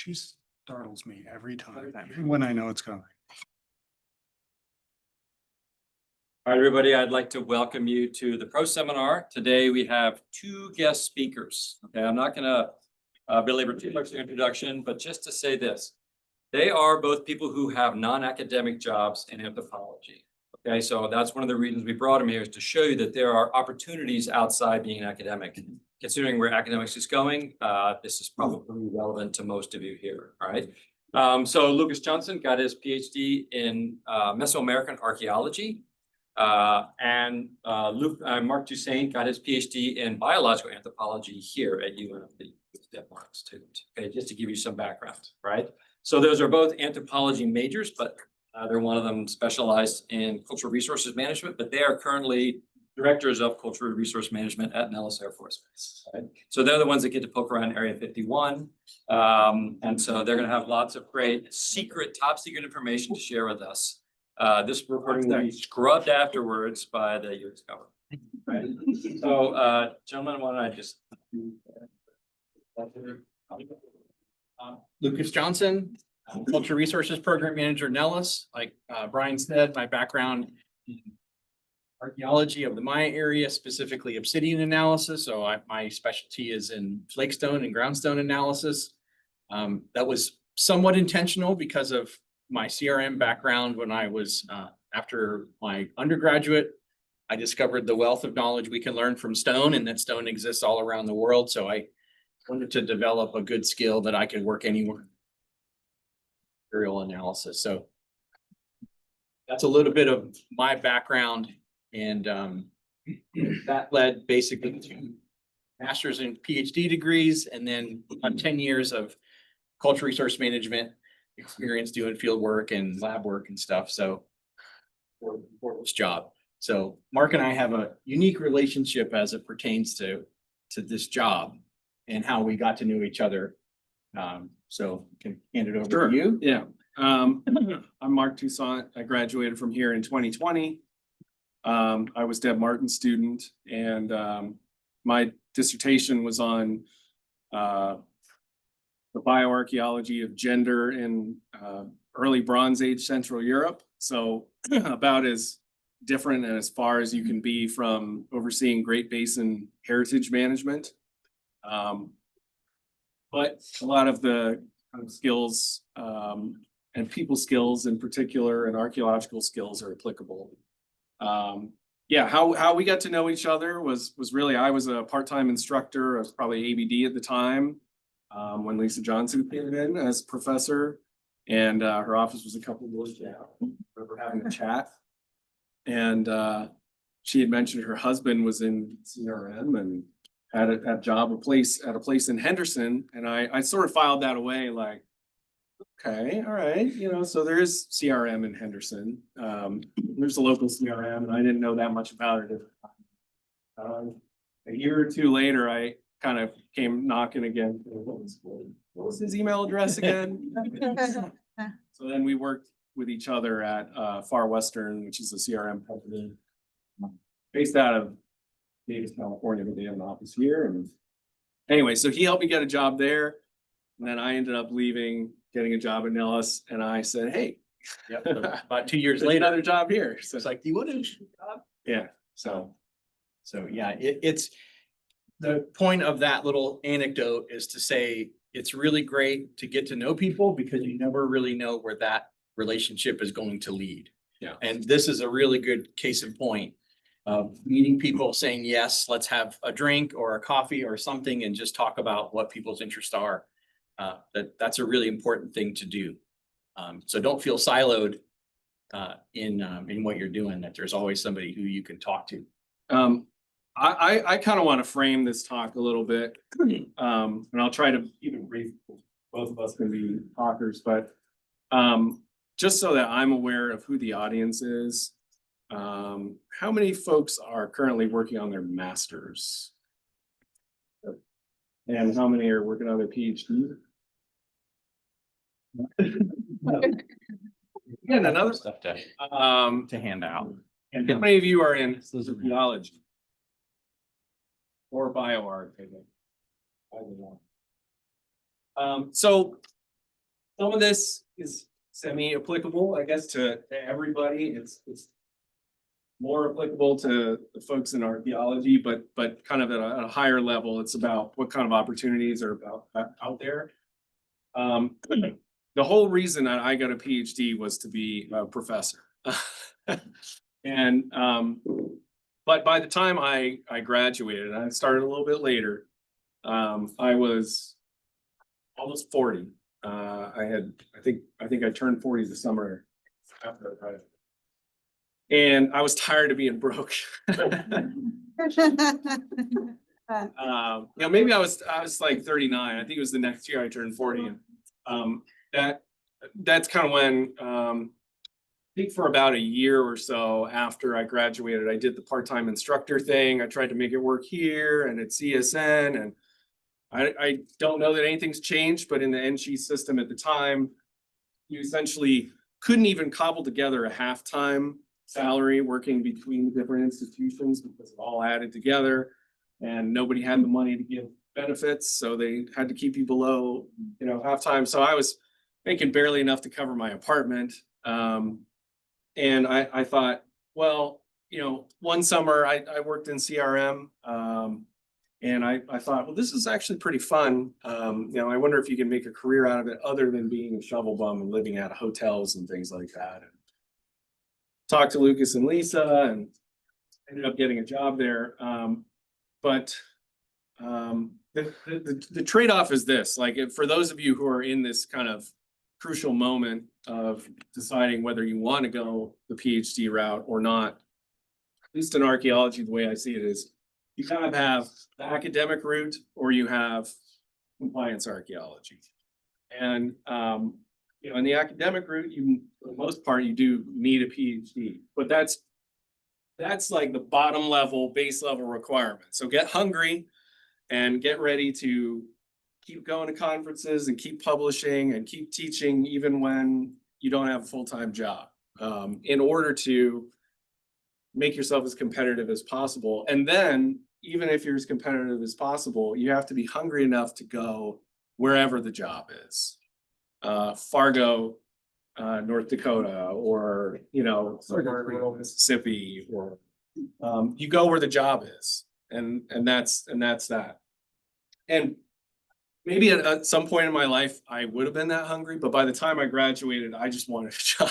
She startles me every time when I know it's coming. All right, everybody, I'd like to welcome you to the Pro Seminar. Today we have two guest speakers. Okay, I'm not going to belabor too much the introduction, but just to say this. They are both people who have non-academic jobs in anthropology. Okay, so that's one of the reasons we brought them here, is to show you that there are opportunities outside being an academic. Considering where academics is going, this is probably relevant to most of you here. All right. So Lucas Johnson got his PhD in Mesoamerican archaeology. And Mark Toussaint got his PhD in biological anthropology here at UNLV, Denmark student. Okay, just to give you some background, right? So those are both anthropology majors, but they're one of them specialized in cultural resources management, but they are currently directors of cultural resource management at Nellis Air Force Base. Right? So they're the ones that get to poke around Area 51. And so they're going to have lots of great secret, top secret information to share with us. This recording will be scrubbed afterwards by the US government. Right? So, gentlemen, why don't I just... Lucas Johnson, Cultural Resources Program Manager, Nellis. Like Brian said, my background in archaeology of the Maya area, specifically obsidian analysis. So my specialty is in flakestone and groundstone analysis. That was somewhat intentional because of my CRM background. When I was after my undergraduate, I discovered the wealth of knowledge we can learn from stone, and that stone exists all around the world. So I wanted to develop a good skill that I could work anywhere. Material analysis. So that's a little bit of my background, and that led basically to master's and PhD degrees, and then 10 years of cultural resource management experience doing field work and lab work and stuff. So for this job. So Mark and I have a unique relationship as it pertains to this job and how we got to know each other. So can hand it over to you. Yeah. I'm Mark Toussaint. I graduated from here in 2020. I was Deb Martin's student, and my dissertation was on the bioarchaeology of gender in early Bronze Age Central Europe. So about as different and as far as you can be from overseeing Great Basin heritage management. But a lot of the kind of skills and people skills in particular and archaeological skills are applicable. Yeah, how we got to know each other was really, I was a part-time instructor. I was probably ABD at the time when Lisa Johnson came in as professor, and her office was a couple of doors down. I remember having a chat, and she had mentioned her husband was in CRM and had a job, a place in Henderson, and I sort of filed that away, like, okay, all right, so there is CRM in Henderson. There's a local CRM, and I didn't know that much about it at the time. A year or two later, I kind of came knocking again. What was his email address again? So then we worked with each other at Far Western, which is a CRM company based out of Davis, California, but they have an office here. And anyway, so he helped me get a job there. And then I ended up leaving, getting a job at Nellis, and I said, hey, Yep. About 2 years there's later, another job here. So it's like, do you want to do a job? yeah, so So yeah, it's the point of that little anecdote is to say it's really great to get to know people, because you never really know where that relationship is going to lead. Yeah. And this is a really good case in point of meeting people, saying, yes, let's have a drink or a coffee or something and just talk about what people's interests are. That's a really important thing to do. So don't feel siloed in what you're doing, that there's always somebody who you can talk to. I kind of want to frame this talk a little bit, and I'll try to keep it brief. Both of us can be talkers, but just so that I'm aware of who the audience is, how many folks are currently working on their masters? And how many are working on their PhD? And another Stuff to hand out. and how many of you are in theology or bioart? I think. So some of this is semi-applicable, I guess, to everybody. It's more applicable to the folks in archaeology, but kind of at a higher level, it's about what kind of opportunities are out there. The whole reason that I got a PhD was to be a professor. And but by the time I graduated, I started a little bit later. I was almost 40. I think I turned 40 the summer after I graduated. And I was tired of being broke. Maybe I was like 39. I think it was the next year I turned 40. And that's kind of when I think for about a year or so after I graduated, I did the part-time instructor thing. I tried to make it work here and at CSN, and I don't know that anything's changed, but in the NG system at the time, you essentially couldn't even cobble together a half-time salary working between different institutions because it all added together, and nobody had the money to give benefits, so they had to keep you below, half-time. So I was making barely enough to cover my apartment. And I thought, well, one summer I worked in CRM, and I thought, well, this is actually pretty fun. I wonder if you can make a career out of it other than being a shovel bum and living out of hotels and things like that. And talked to Lucas and Lisa and ended up getting a job there. But the trade-off is this, like, for those of you who are in this kind of crucial moment of deciding whether you want to go the PhD route or not, at least in archaeology, the way I see it is you kind of have the academic route or you have compliance archaeology. And, in the academic route, for the most part, you do need a PhD, but that's like the bottom level, base level requirement. So get hungry and get ready to keep going to conferences and keep publishing and keep teaching even when you don't have a full-time job, in order to make yourself as competitive as possible. And then even if you're as competitive as possible, you have to be hungry enough to go wherever the job is. Fargo, North Dakota, or, Mississippi, or you go where the job is. And that's that. And maybe at some point in my life, I would have been that hungry, but by the time I graduated, I just wanted a job.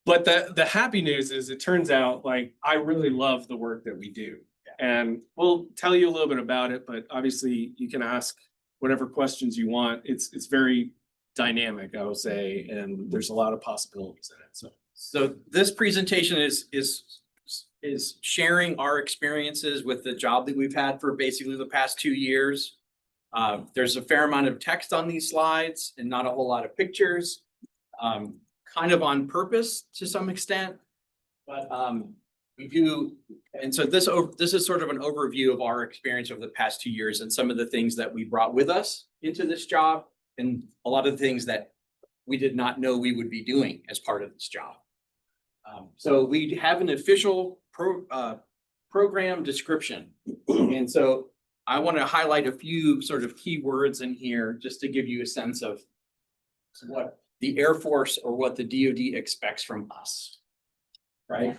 But the happy news is it turns out like I really love the work that we do. And we'll tell you a little bit about it, but obviously you can ask whatever questions you want. It's very dynamic, I would say, and there's a lot of possibilities in it. So this presentation is sharing our experiences with the job that we've had for basically the past 2 years. There's a fair amount of text on these slides and not a whole lot of pictures, kind of on purpose to some extent, but we do. And so this is sort of an overview of our experience over the past 2 years and some of the things that we brought with us into this job and a lot of the things that we did not know we would be doing as part of this job. So we have an official program description. And so I want to highlight a few sort of key words in here just to give you a sense of what the Air Force or what the DoD expects from us, right?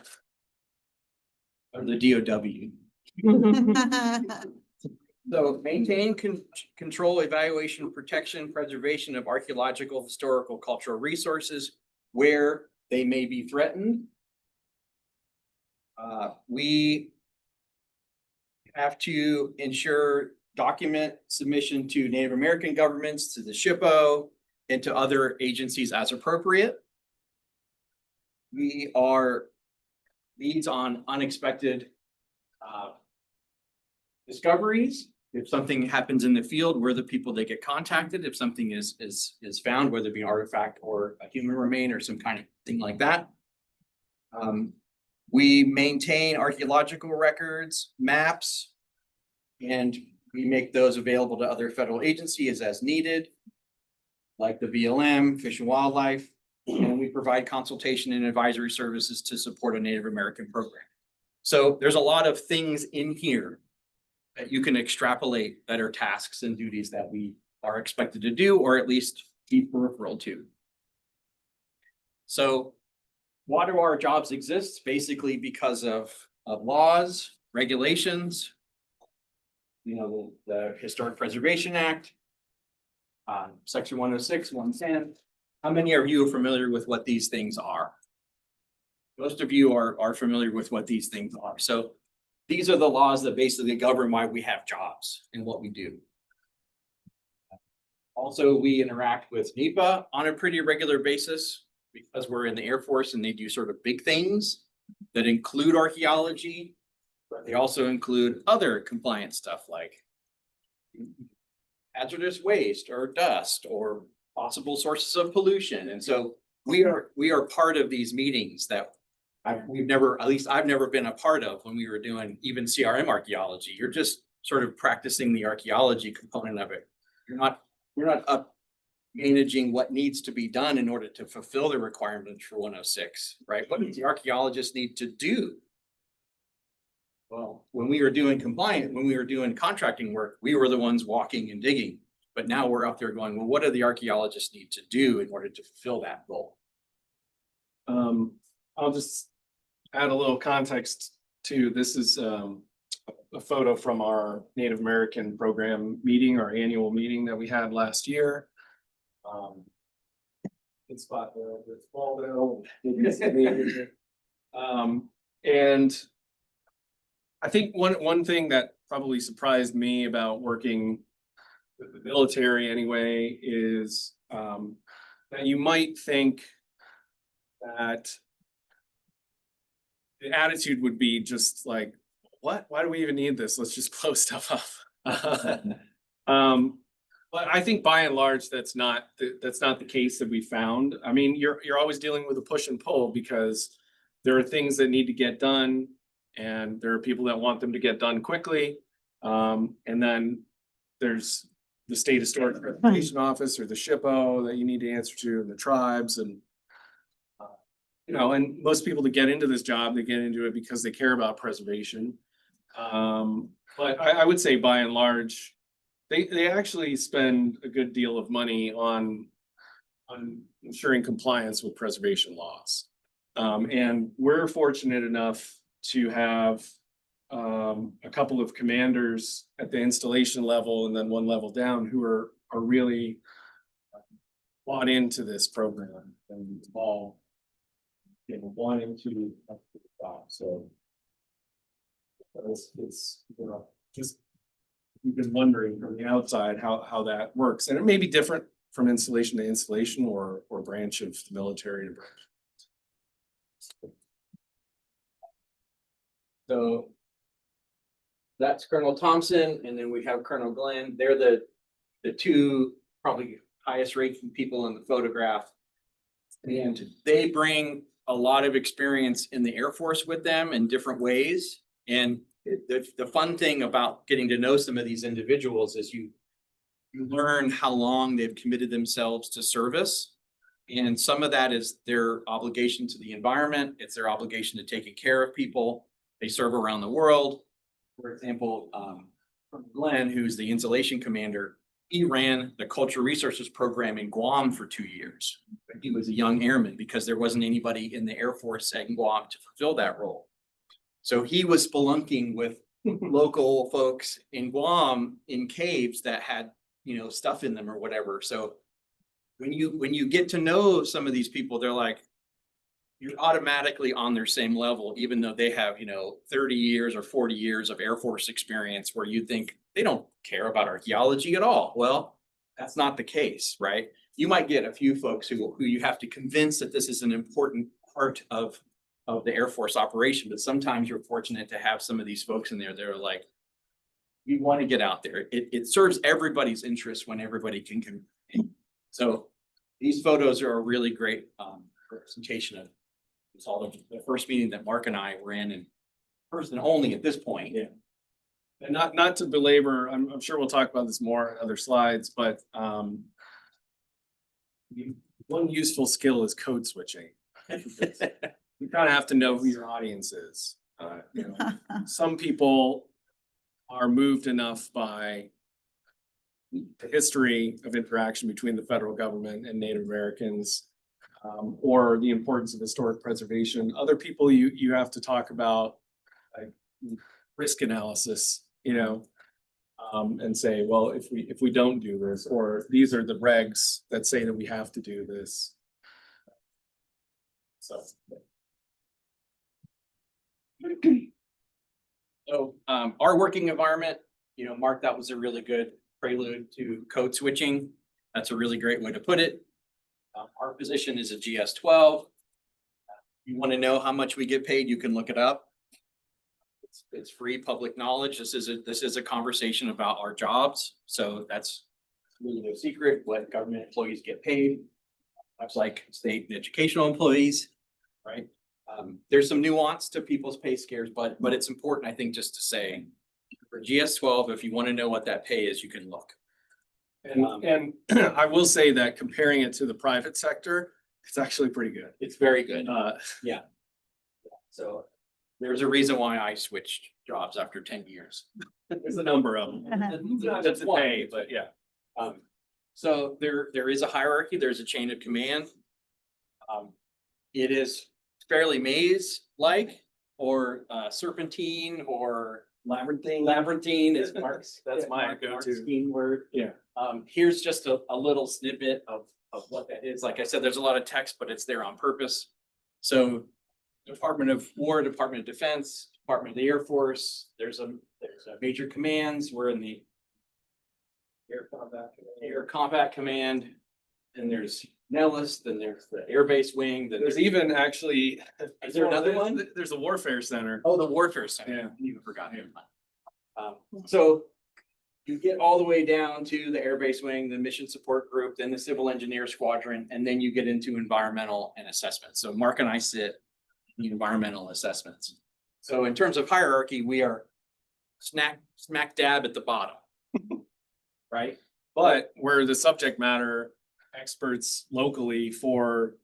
Or the DOW. So maintain, control, evaluation, protection, preservation of archaeological, historical, cultural resources where they may be threatened. We have to ensure document submission to Native American governments, to the SHPO, and to other agencies as appropriate. We are leads on unexpected discoveries. If something happens in the field, we're the people that get contacted. If something is found, whether it be an artifact or a human remain or some kind of thing like that. We maintain archaeological records, maps, and we make those available to other federal agencies as needed, like the BLM, Fish and Wildlife, and we provide consultation and advisory services to support a Native American program. So there's a lot of things in here that you can extrapolate that are tasks and duties that we are expected to do, or at least key peripheral to. So why do our jobs exist? Basically because of laws, regulations, the Historic Preservation Act, Section 106, 110. How many of you are familiar with what these things are? Most of you are familiar with what these things are. So these are the laws that basically govern why we have jobs and what we do. Also, we interact with NEPA on a pretty regular basis because we're in the Air Force and they do sort of big things that include archaeology, but they also include other compliance stuff like hazardous waste or dust or possible sources of pollution. And so we are part of these meetings that we've never, at least I've never been a part of when we were doing even CRM archaeology. You're just sort of practicing the archaeology component of it. You're not up managing what needs to be done in order to fulfill the requirements for 106, right? What does the archaeologist need to do? Well, when we were doing contracting work, we were the ones walking and digging. But now we're up there going, well, what do the archaeologists need to do in order to fulfill that goal? I'll just add a little context to this. Is a photo from our Native American program meeting, our annual meeting that we had last year. Good spot there, it's Waldo. And I think one thing that probably surprised me about working with the military anyway is that you might think that the attitude would be just like, what? Why do we even need this? Let's just blow stuff up. But I think by and large, that's not the case that we found. I mean, you're always dealing with a push and pull because there are things that need to get done, and there are people that want them to get done quickly. And then there's the State Historic Preservation Office or the SHPO that you need to answer to, and the tribes, and and most people that get into this job, they get into it because they care about preservation. But I would say by and large, they actually spend a good deal of money on ensuring compliance with preservation laws. And we're fortunate enough to have a couple of commanders at the installation level and then one level down who are really bought into this program and all wanting to help the job. So it's just we've been wondering from the outside how that works, and it may be different from installation to installation or branch of the military to branch. So that's Colonel Thompson, and then we have Colonel Glenn. They're the two probably highest ranking people in the photograph. And they bring a lot of experience in the Air Force with them in different ways. And the fun thing about getting to know some of these individuals is you learn how long they've committed themselves to service. And some of that is their obligation to the environment. It's their obligation to taking care of people. They serve around the world. For example, Glenn, who's the installation commander, he ran the Cultural Resources Program in Guam for 2 years. He was a young airman because there wasn't anybody in the Air Force at Guam to fulfill that role. So he was spelunking with local folks in Guam in caves that had, stuff in them or whatever. So when you get to know some of these people, they're like, you're automatically on their same level, even though they have, 30 years or 40 years of Air Force experience where you think they don't care about archaeology at all. Well, that's not the case, right? You might get a few folks who you have to convince that this is an important part of the Air Force operation, but sometimes you're fortunate to have some of these folks in there that are like, you want to get out there. It serves everybody's interest when everybody can. So these photos are a really great representation of it's all the first meeting that Mark and I were in, and first and only at this point. Yeah. And not to belabor, I'm sure we'll talk about this more in other slides, but one useful skill is code switching. You kind of have to know who your audience is. Some people are moved enough by the history of interaction between the federal government and Native Americans, or the importance of historic preservation. Other people you have to talk about, like risk analysis, and say, well, if we don't do this, or these are the regs that say that we have to do this. So. So our working environment, Mark, that was a really good prelude to code switching. That's a really great way to put it. Our position is a GS-12. You want to know how much we get paid, you can look it up. It's free public knowledge. This is a conversation about our jobs. So that's really no secret what government employees get paid. Much like state and educational employees, right? There's some nuance to people's pay scales, but it's important, I think, just to say for GS-12, if you want to know what that pay is, you can look. And I will say that comparing it to the private sector, it's actually pretty good. It's very good. Yeah. So there's a reason why I switched jobs after 10 years. There's a number of them. Not just the pay, but yeah. So there is a hierarchy, there's a chain of command. It is fairly maze-like or serpentine or labyrinthine is Mark's. That's my Mark's go-to. keen word. Yeah. Here's just a little snippet of what that is. Like I said, there's a lot of text, but it's there on purpose. So Department of War, Department of Defense, Department of the Air Force, there's a major commands. We're in the Air Combat Command. And there's Nellis, then there's the Air Base Wing. Then There's even actually. Is there another one? There's a warfare center. Oh, the Warfare Center. Yeah. I even forgot him. So you get all the way down to the Air Base Wing, the Mission Support Group, then the Civil Engineer Squadron, and then you get into environmental and assessment. So Mark and I sit in the environmental assessments. So in terms of hierarchy, we are smack dab at the bottom. Right? But we're the subject matter experts locally for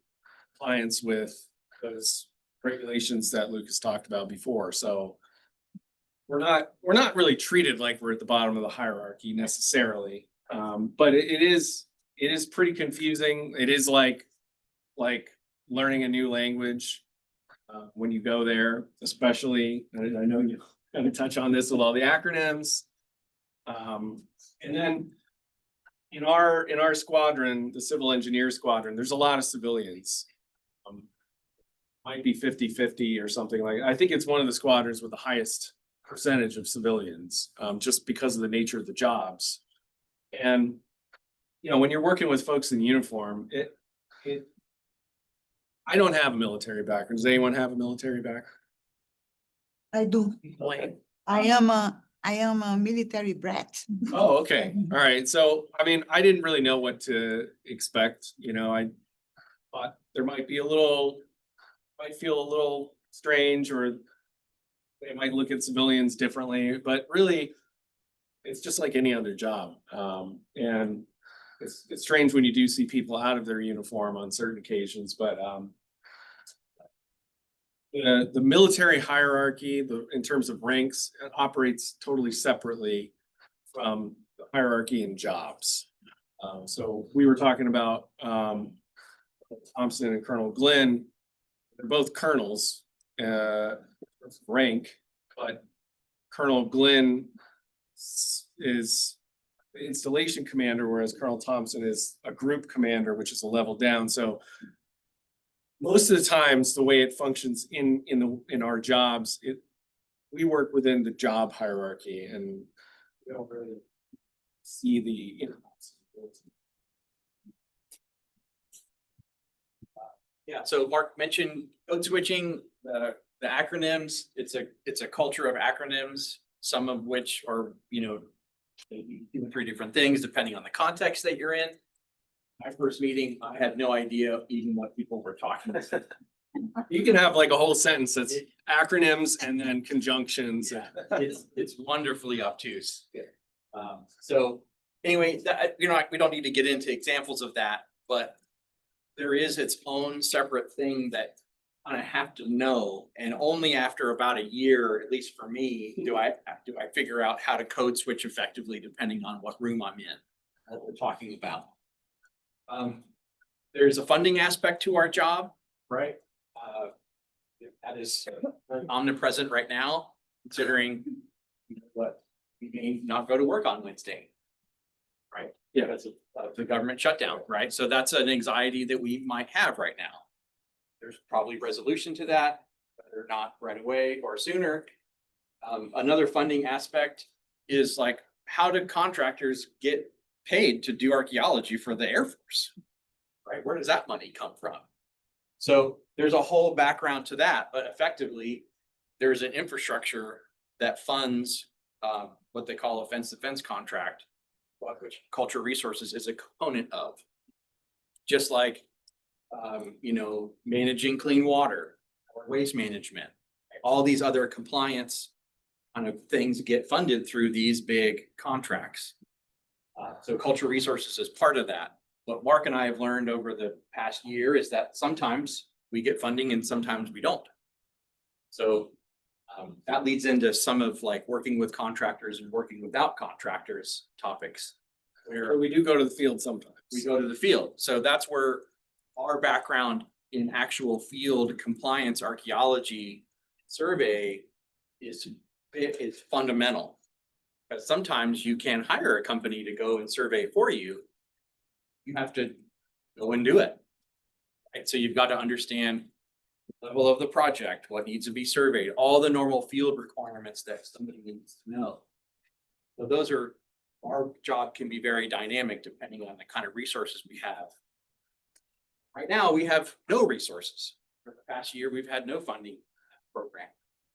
clients with those regulations that Lucas talked about before. So we're not really treated like we're at the bottom of the hierarchy necessarily. But it is pretty confusing. It is like learning a new language when you go there, especially. I know you kind of touch on this with all the acronyms. And then in our squadron, the Civil Engineer Squadron, there's a lot of civilians. Might be 50-50 or something like, I think it's one of the squadrons with the highest percentage of civilians, just because of the nature of the jobs. And, when you're working with folks in uniform, I don't have a military background. Does anyone have a military background? I do. I am a military brat. Oh, okay. All right. So, I didn't really know what to expect. I thought there might feel a little strange, or they might look at civilians differently, but really it's just like any other job. And it's strange when you do see people out of their uniform on certain occasions, but the military hierarchy, in terms of ranks, it operates totally separately from the hierarchy in jobs. So we were talking about Thompson and Colonel Glenn. They're both colonels, rank, but Colonel Glenn is the installation commander, whereas Colonel Thompson is a group commander, which is a level down. So most of the times, the way it functions in our jobs, we work within the job hierarchy, and we don't really see the. Yeah, so Mark mentioned code switching, the acronyms. It's a culture of acronyms, some of which are, maybe 2 or 3 different things depending on the context that you're in. My first meeting, I had no idea even what people were talking about. You can have like a whole sentence that's acronyms and then conjunctions. Yeah, it's wonderfully obtuse. So anyway, we don't need to get into examples of that, but there is its own separate thing that I have to know, and only after about a year, at least for me, do I figure out how to code switch effectively depending on what room I'm in. what we're talking about. There's a funding aspect to our job, right? That is omnipresent right now, considering what we may not go to work on Wednesday. Right? Yeah. Because of the government shutdown, right? So that's an anxiety that we might have right now. There's probably resolution to that, whether not right away or sooner. Another funding aspect is like, how do contractors get paid to do archaeology for the Air Force? Right? Where does that money come from? So there's a whole background to that, but effectively, there's an infrastructure that funds what they call a fence-to-fence contract, which Cultural Resources is a component of. Just like, managing clean water or waste management, all these other compliance kind of things get funded through these big contracts. So Cultural Resources is part of that. What Mark and I have learned over the past year is that sometimes we get funding and sometimes we don't. So that leads into some of like working with contractors and working without contractors topics. Or we do go to the field sometimes. We go to the field. So that's where our background in actual field compliance archaeology survey is fundamental. Because sometimes you can hire a company to go and survey for you. You have to go and do it. Right? So you've got to understand the level of the project, what needs to be surveyed, all the normal field requirements that somebody needs to know. So those are, our job can be very dynamic depending on the kind of resources we have. Right now, we have no resources. For the past year, we've had no funding program.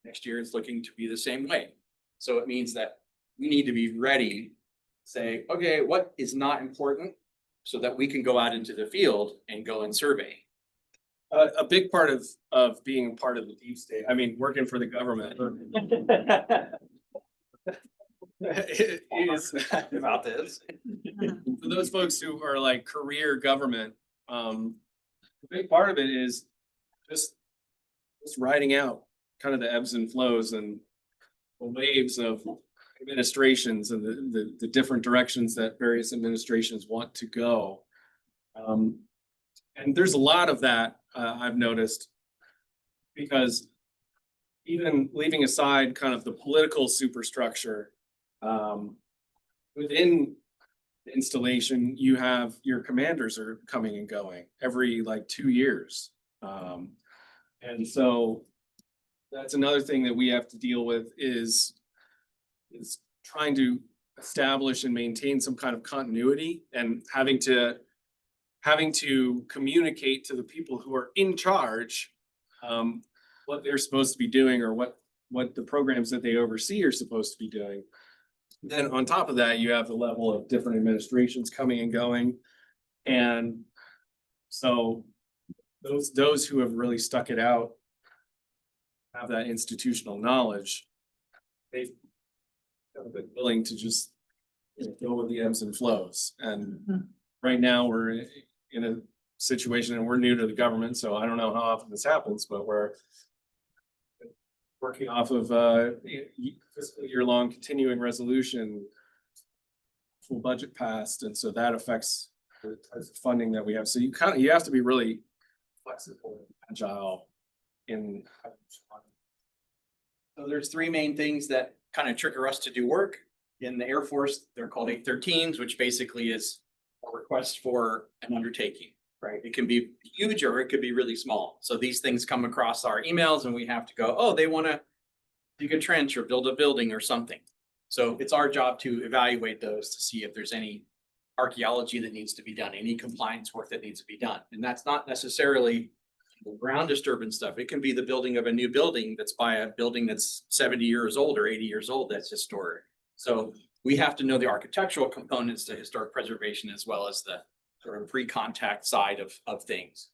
Next year, it's looking to be the same way. So it means that we need to be ready, say, okay, what is not important so that we can go out into the field and go and survey. A big part of being part of the deep state, I mean, working for the government. Is About this. for those folks who are like career government, a big part of it is just riding out kind of the ebbs and flows and the waves of administrations and the different directions that various administrations want to go. And there's a lot of that I've noticed, because even leaving aside kind of the political superstructure, within the installation, you have your commanders are coming and going every like 2 years. And so that's another thing that we have to deal with is trying to establish and maintain some kind of continuity and having to communicate to the people who are in charge what they're supposed to be doing or what the programs that they oversee are supposed to be doing. Then on top of that, you have the level of different administrations coming and going. And so those who have really stuck it out have that institutional knowledge. They've been willing to just go with the ebbs and flows. And right now we're in a situation, and we're new to the government, so I don't know how often this happens, but we're working off of fiscal year-long continuing resolution, full budget passed, and so that affects the types of funding that we have. So you have to be really flexible and agile in. So there's three main things that kind of trigger us to do work. In the Air Force, they're called 813s, which basically is a request for an undertaking, right? It can be huge or it could be really small. So these things come across our emails and we have to go, oh, they want to dig a trench or build a building or something. So it's our job to evaluate those to see if there's any archaeology that needs to be done, any compliance work that needs to be done. And that's not necessarily ground disturbance stuff. It can be the building of a new building that's by a building that's 70 years old or 80 years old that's historic. So we have to know the architectural components to historic preservation as well as the sort of pre-contact side of things.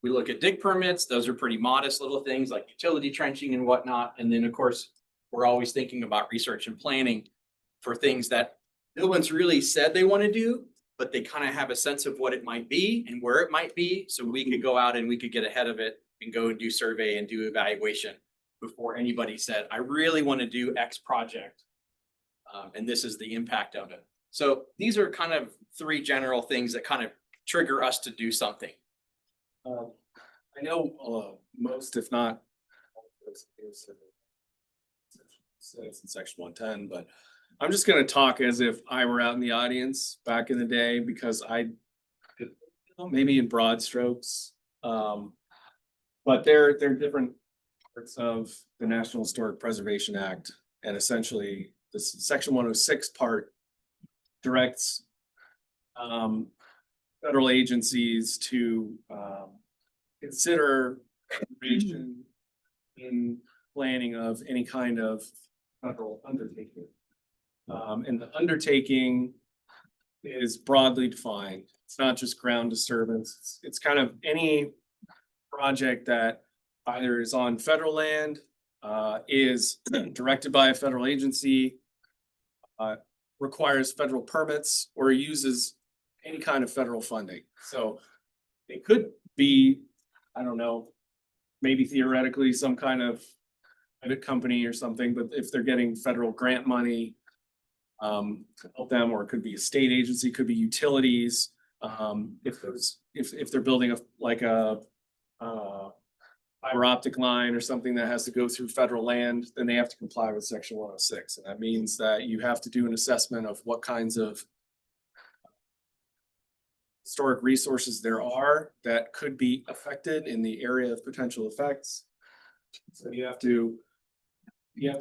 We look at dig permits. Those are pretty modest little things like utility trenching and whatnot. And then of course, we're always thinking about research and planning for things that no one's really said they want to do, but they kind of have a sense of what it might be and where it might be. So we could go out and we could get ahead of it and go and do survey and do evaluation before anybody said, I really want to do X project. And this is the impact of it. So these are kind of three general things that kind of trigger us to do something. I know most, if not, it's in section 110, but I'm just gonna talk as if I were out in the audience back in the day, because maybe in broad strokes. But they're different parts of the National Historic Preservation Act, and essentially this section 106 part directs federal agencies to consider consideration in planning of any kind of federal undertaking. And the undertaking is broadly defined. It's not just ground disturbance. It's kind of any project that either is on federal land, is directed by a federal agency, requires federal permits, or uses any kind of federal funding. So it could be, I don't know, maybe theoretically some kind of private company or something, but if they're getting federal grant money to help them, or it could be a state agency, could be utilities. If they're building a fiber optic line or something that has to go through federal land, then they have to comply with section 106. And that means that you have to do an assessment of what kinds of historic resources there are that could be affected in the area of potential effects. So you have to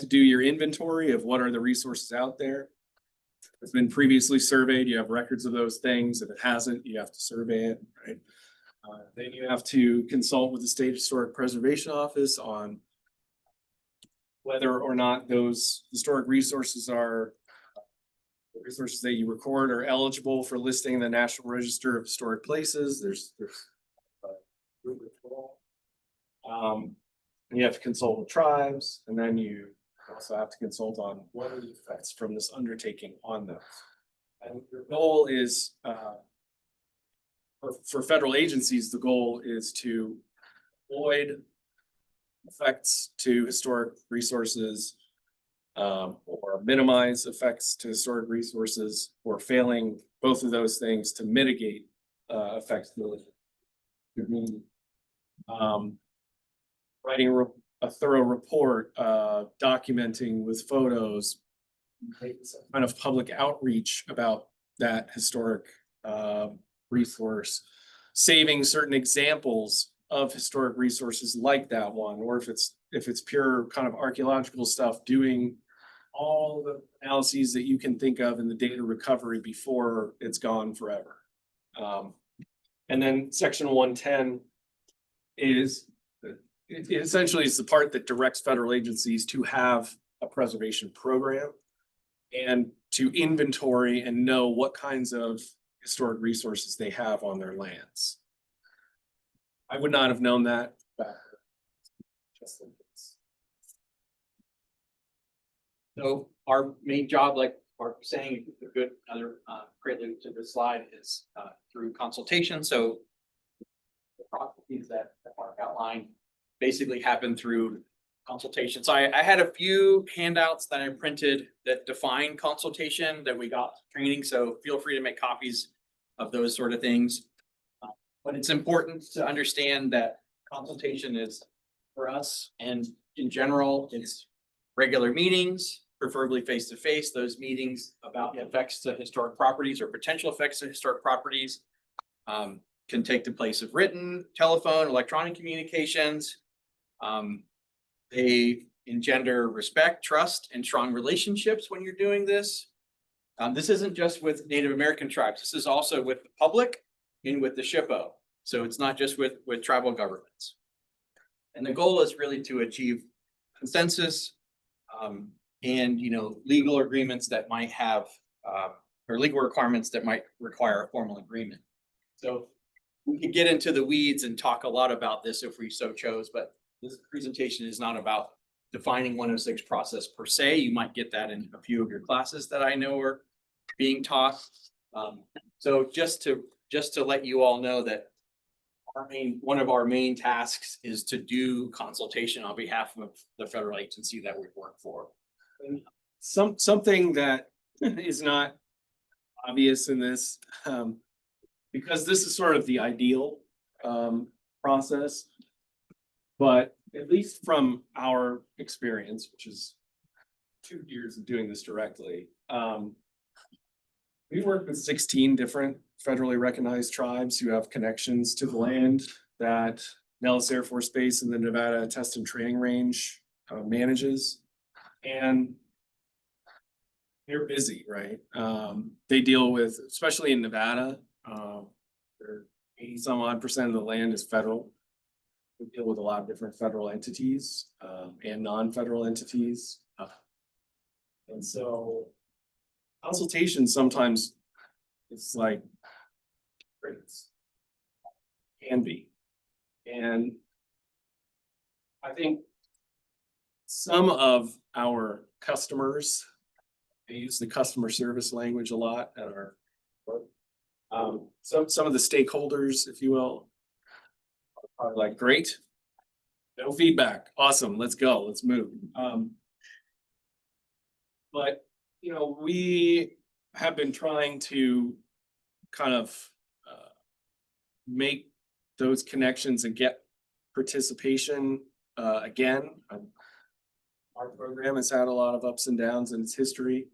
do your inventory of what are the resources out there. If it's been previously surveyed, you have records of those things. If it hasn't, you have to survey it, right? Then you have to consult with the State Historic Preservation Office on whether or not those historic resources are the resources that you record are eligible for listing in the National Register of Historic Places. You have to consult with tribes, and then you also have to consult on what are the effects from this undertaking on those. And your goal is, for federal agencies, the goal is to avoid effects to historic resources, or minimize effects to historic resources, or failing both of those things to mitigate effects to the community. Writing a thorough report, documenting with photos, kind of public outreach about that historic resource, saving certain examples of historic resources like that one, or if it's pure kind of archaeological stuff, doing all the analyses that you can think of in the data recovery before it's gone forever. And then section 110 is it essentially is the part that directs federal agencies to have a preservation program and to inventory and know what kinds of historic resources they have on their lands. I would not have known that back then. So our main job, like Mark was saying, a good other prelude to this slide is through consultation. So the processes that Mark outlined basically happen through consultation. So I had a few handouts that I printed that define consultation that we got training. So feel free to make copies of those sort of things. But it's important to understand that consultation is, for us and in general, it's regular meetings, preferably face-to-face, those meetings about effects to historic properties or potential effects to historic properties can take the place of written, telephone, electronic communications. They engender respect, trust, and strong relationships when you're doing this. This isn't just with Native American tribes. This is also with the public and with the SHPO. So it's not just with tribal governments. And the goal is really to achieve consensus and, legal agreements that might have or legal requirements that might require a formal agreement. So we could get into the weeds and talk a lot about this if we so chose, but this presentation is not about defining 106 process per se. You might get that in a few of your classes that I know are being taught. So just to let you all know that one of our main tasks is to do consultation on behalf of the federal agency that we work for. Something that is not obvious in this, because this is sort of the ideal process. But at least from our experience, which is 2 years of doing this directly, we work with 16 different federally recognized tribes who have connections to the land that Nellis Air Force Base and the Nevada Test and Training Range manages. And they're busy, right? They deal with, especially in Nevada, 80 some odd % of the land is federal. We deal with a lot of different federal entities and non-federal entities. And so consultation sometimes it's like can be. And I think some of our customers, they use the customer service language a lot at our work. Some of the stakeholders, if you will, are like, great, no feedback, awesome, let's go, let's move. But, you know, we have been trying to kind of make those connections and get participation again. Our program has had a lot of ups and downs in its history,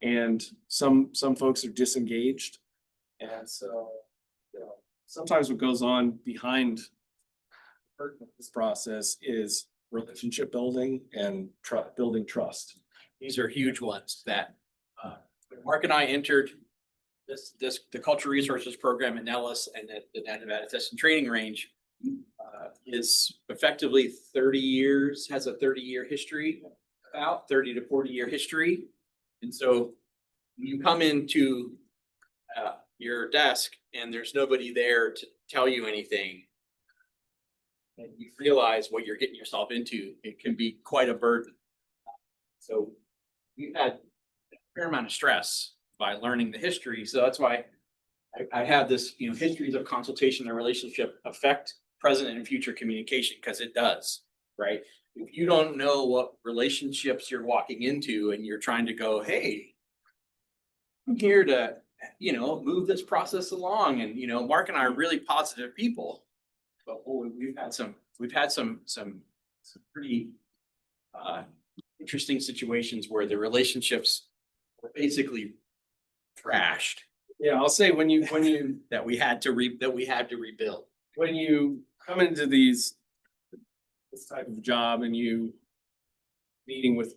and some folks are disengaged. And so, you know, sometimes what goes on behind this process is relationship building and building trust. These are huge ones that when Mark and I entered the Cultural Resources Program at Nellis and at the Nevada Test and Training Range is effectively 30 years, has a 30-year history, about 30 to 40-year history. And so when you come into your desk and there's nobody there to tell you anything, and you realize what you're getting yourself into, it can be quite a burden. So we've had a fair amount of stress by learning the history. So that's why I have this, you know, histories of consultation and relationship affect present and future communication, because it does, right? If you don't know what relationships you're walking into and you're trying to go, hey, I'm here to, you know, move this process along. And, you know, Mark and I are really positive people, but we've had some pretty interesting situations where the relationships were basically trashed. Yeah, I'll say when you that we had to rebuild. when you come into this type of job and you meeting with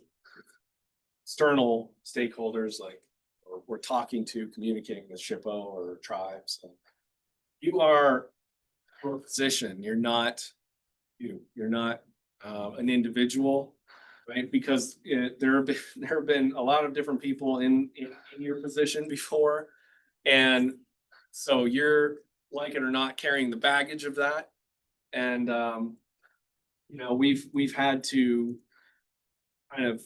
external stakeholders, like or we're talking to, communicating with SHPO or tribes, you are your position. You're not an individual, right? Because there have been a lot of different people in your position before, and so you're, like it or not, carrying the baggage of that. And you know, we've had to kind of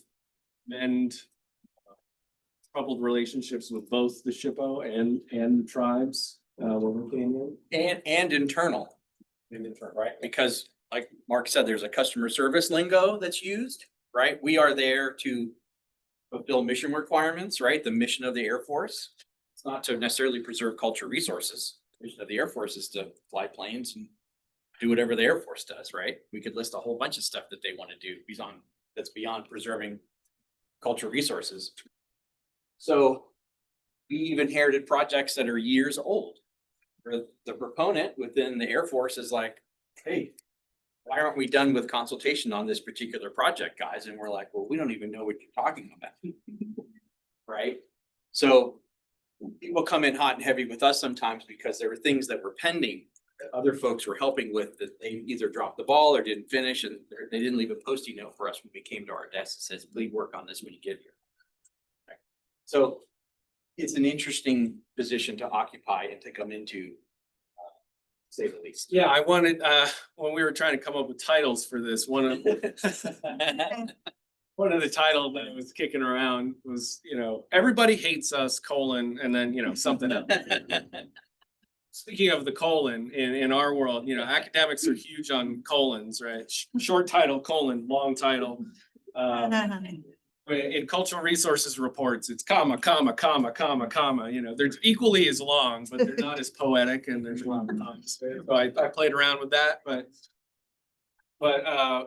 mend troubled relationships with both the SHPO and the tribes when we came in. And internal, right? Because like Mark said, there's a customer service lingo that's used, right? We are there to fulfill mission requirements, right? The mission of the Air Force. It's not to necessarily preserve cultural resources. The mission of the Air Force is to fly planes and do whatever the Air Force does, right? We could list a whole bunch of stuff that they want to do that's beyond preserving cultural resources. So we've inherited projects that are years old. The proponent within the Air Force is like, hey, why aren't we done with consultation on this particular project, guys? And we're like, well, we don't even know what you're talking about. Right? So people come in hot and heavy with us sometimes because there were things that were pending that other folks were helping with that they either dropped the ball or didn't finish, and they didn't leave a Post-it note for us when we came to our desk that says, please work on this when you get here. Right? So it's an interesting position to occupy and to come into, to say the least. Yeah, I wanted, when we were trying to come up with titles for this, one of the titles that was kicking around was, you know, everybody hates us, and then, you know, something else. Speaking of the colon, in our world, you know, academics are huge on colons, right? Short title, colon, long title. in cultural resources reports, it's comma, comma, comma, comma, comma, you know, they're equally as long, but they're not as poetic and there's a lot of commas. So I played around with that, but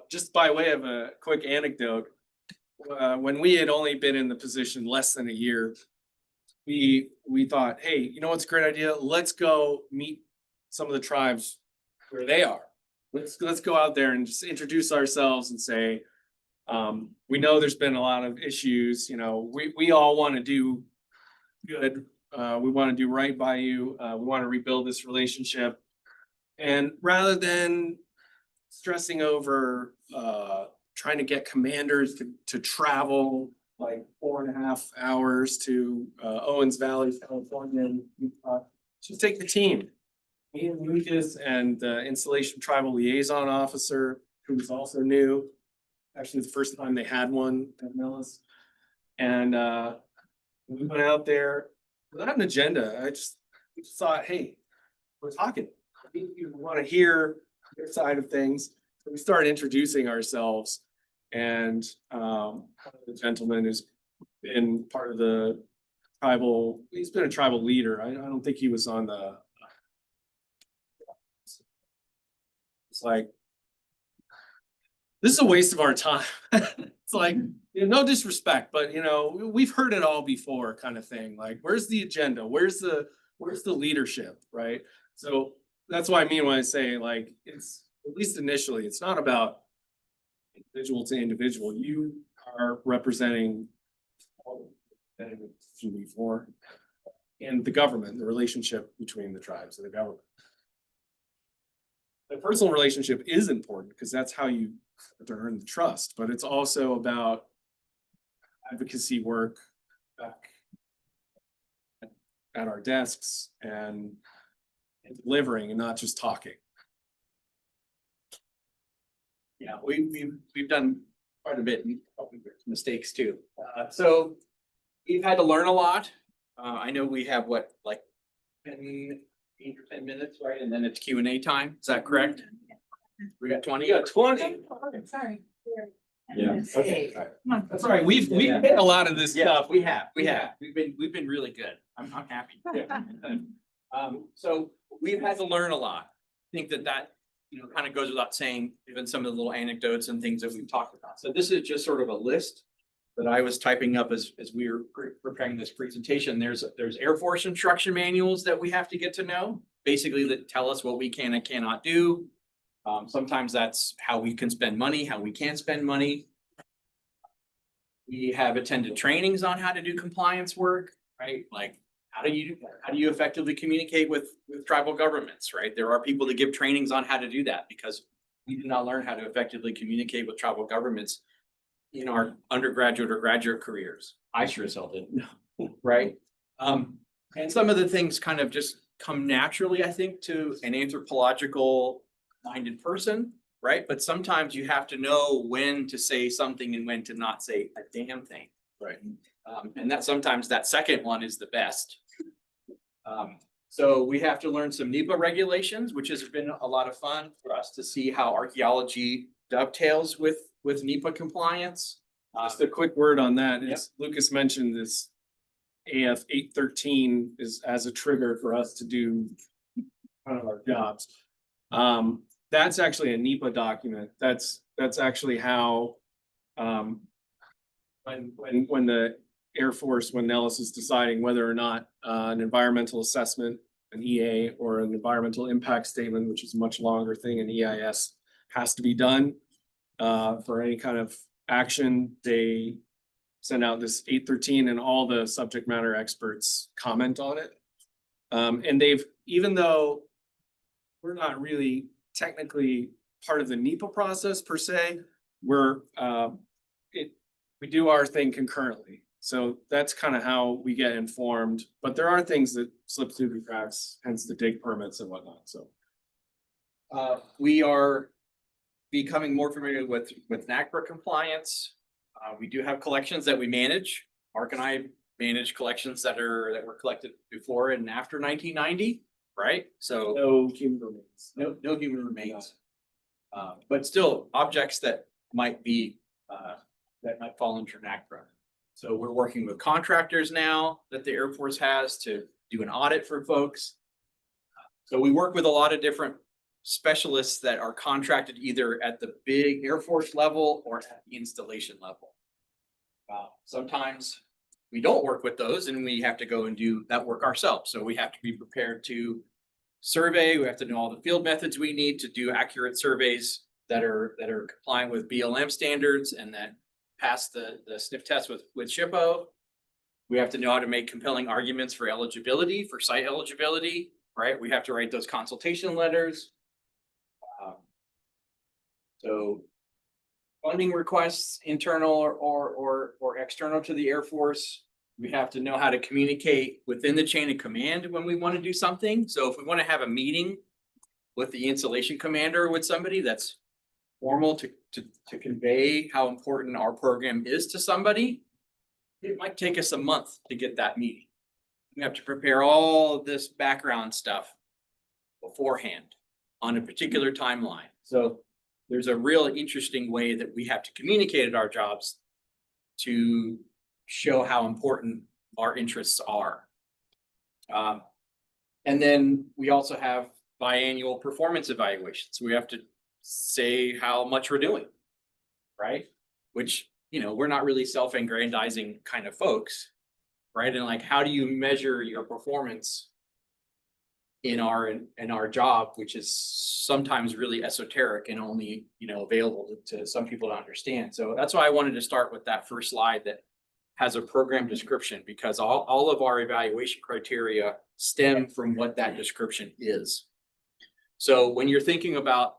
just by way of a quick anecdote, when we had only been in the position less than a year, we thought, hey, you know what's a great idea? Let's go meet some of the tribes where they are. Let's go out there and just introduce ourselves and say, we know there's been a lot of issues, you know, we all want to do good. We want to do right by you. We want to rebuild this relationship. And rather than stressing over trying to get commanders to travel like 4.5 hours to Owens Valley, California, just take the team. Me and Lucas and the installation tribal liaison officer, who was also new. Actually, the first time they had one at Nellis. And we went out there without an agenda. I just thought, hey, we're talking. You want to hear their side of things. So we started introducing ourselves. And the gentleman who's been part of the tribal, he's been a tribal leader. I don't think he was on the. It's like, this is a waste of our time. It's like, you know, no disrespect, but you know, we've heard it all before, kind of thing. Like, where's the agenda? Where's the leadership, right? So that's what I mean when I say, like, it's at least initially, it's not about individual to individual. You are representing before and the government, the relationship between the tribes and the government. The personal relationship is important because that's how you to earn the trust, but it's also about advocacy work back at our desks and delivering and not just talking. Yeah, we've done quite a bit, and mistakes too. So we've had to learn a lot. I know we have what, like 8 or 10 minutes, right? And then it's Q&A time. Is that correct? We got 20. You got 20. Sorry. Yeah. Okay. That's right. We've hit a lot of this Yeah, stuff. we have. We've been really good. I'm happy. So we've had to learn a lot. I think that you know, kind of goes without saying, given some of the little anecdotes and things that we've talked about. So this is just sort of a list that I was typing up as we were preparing this presentation. There's Air Force instruction manuals that we have to get to know, basically that tell us what we can and cannot do. Sometimes that's how we can spend money, how we can't spend money. We have attended trainings on how to do compliance work, right? Like, how do you effectively communicate with tribal governments, right? There are people that give trainings on how to do that because we did not learn how to effectively communicate with tribal governments in our undergraduate or graduate careers. I sure as hell didn't, right? And some of the things kind of just come naturally, I think, to an anthropological minded person, right? But sometimes you have to know when to say something and when to not say a damn thing. Right. And that sometimes that second one is the best. So we have to learn some NEPA regulations, which has been a lot of fun for us to see how archaeology dovetails with NEPA compliance. Just a quick word on that is Lucas mentioned this AF 813 is as a trigger for us to do kind of our jobs. That's actually a NEPA document. That's actually how when the Air Force, when Nellis is deciding whether or not an environmental assessment, an EA, or an environmental impact statement, which is a much longer thing, an EIS, has to be done for any kind of action, they send out this 813 and all the subject matter experts comment on it. And even though we're not really technically part of the NEPA process per se, we do our thing concurrently. So that's kind of how we get informed, but there are things that slip through the cracks, hence the dig permits and whatnot, so. We are becoming more familiar with NACRA compliance. We do have collections that we manage. Mark and I manage collections that were collected before and after 1990, right? So No human remains. no human remains. But still objects that might be that might fall under NACRA. So we're working with contractors now that the Air Force has to do an audit for folks. So we work with a lot of different specialists that are contracted either at the big Air Force level or at the installation level. Sometimes we don't work with those and we have to go and do that work ourselves. So we have to be prepared to survey. We have to know all the field methods we need to do accurate surveys that are compliant with BLM standards and that pass the sniff test with SHPO. We have to know how to make compelling arguments for eligibility, for site eligibility, right? We have to write those consultation letters. So funding requests, internal or external to the Air Force. We have to know how to communicate within the chain of command when we want to do something. So if we want to have a meeting with the installation commander or with somebody that's formal to convey how important our program is to somebody, it might take us a month to get that meeting. We have to prepare all of this background stuff beforehand on a particular timeline. So there's a real interesting way that we have to communicate at our jobs to show how important our interests are. And then we also have biannual performance evaluations. We have to say how much we're doing, right? Which, you know, we're not really self-aggrandizing kind of folks, right? And like, how do you measure your performance in our job, which is sometimes really esoteric and only, you know, available to some people to understand. So that's why I wanted to start with that first slide that has a program description, because all of our evaluation criteria stem from what that description is. So when you're thinking about